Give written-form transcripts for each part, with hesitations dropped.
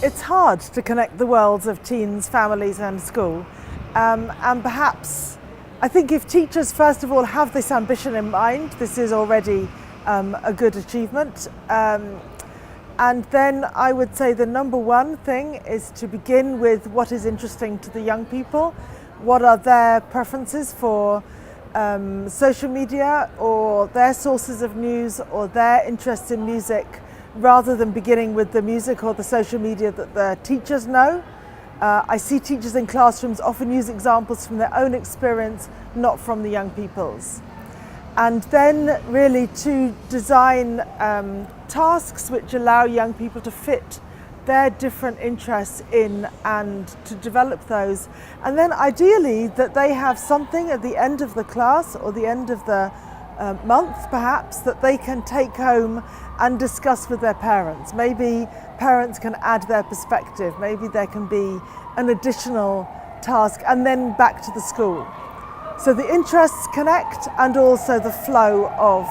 It's hard to connect the worlds of teens, families and school. And perhaps, I think if teachers first of all have this ambition in mind, this is already a good achievement. And then I would say the number one thing is to begin with what is interesting to the young people. What are their preferences for social media or their sources of news or their interests in music, rather than beginning with the music or the social media that the teachers know. I see teachers in classrooms often use examples from their own experience, not from the young people's. And then really to design tasks which allow young people to fit their different interests in and to develop those. And then ideally that they have something at the end of the class or the end of the month perhaps that they can take home and discuss with their parents. Maybe parents can add their perspective, maybe there can be an additional task, and then back to the school. So the interests connect and also the flow of.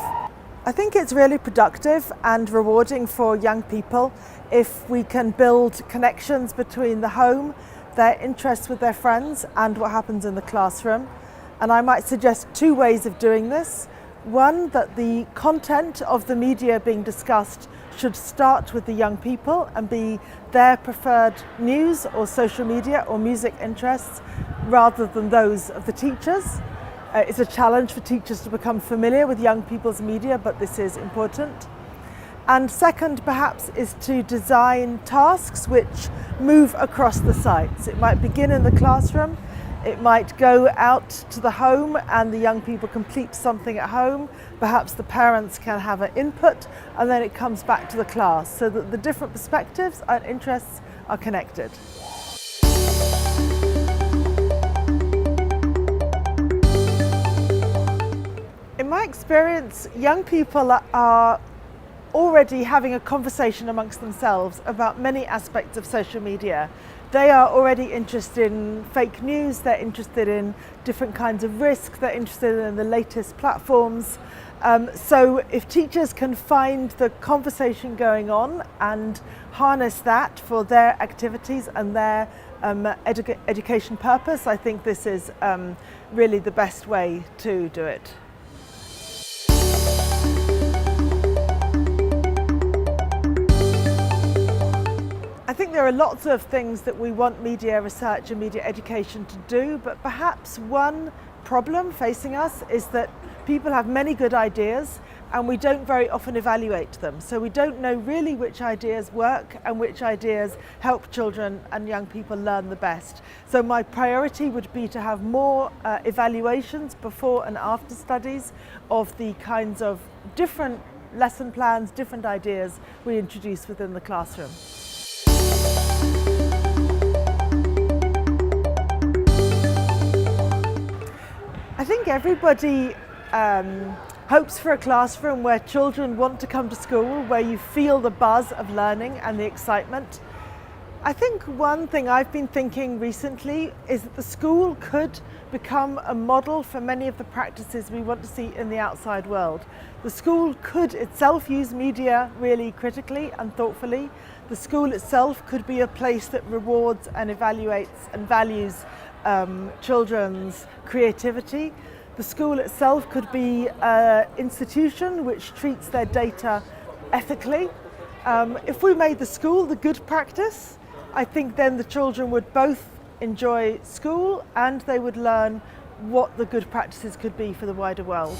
I think it's really productive and rewarding for young people if we can build connections between the home, their interests with their friends and what happens in the classroom. And I might suggest two ways of doing this. One, that the content of the media being discussed should start with the young people and be their preferred news or social media or music interests rather than those of the teachers. It's a challenge for teachers to become familiar with young people's media, but this is important. And second, perhaps, is to design tasks which move across the sites. It might begin in the classroom, it might go out to the home and the young people complete something at home. Perhaps the parents can have an input and then it comes back to the class so that the different perspectives and interests are connected. In my experience, young people are already having a conversation amongst themselves about many aspects of social media. They are already interested in fake news, they're interested in different kinds of risk, they're interested in the latest platforms. So if teachers can find the conversation going on and harness that for their activities and their education purpose, I think this is really the best way to do it. I think there are lots of things that we want media research and media education to do, but perhaps one problem facing us is that people have many good ideas and we don't very often evaluate them. So we don't know really which ideas work and which ideas help children and young people learn the best. So my priority would be to have more evaluations before and after studies of the kinds of different lesson plans, different ideas we introduce within the classroom. I think everybody hopes for a classroom where children want to come to school, where you feel the buzz of learning and the excitement. I think one thing I've been thinking recently is that the school could become a model for many of the practices we want to see in the outside world. The school could itself use media really critically and thoughtfully. The school itself could be a place that rewards and evaluates and values children's creativity. The school itself could be an institution which treats their data ethically. If we made the school the good practice, I think then the children would both enjoy school and they would learn what the good practices could be for the wider world.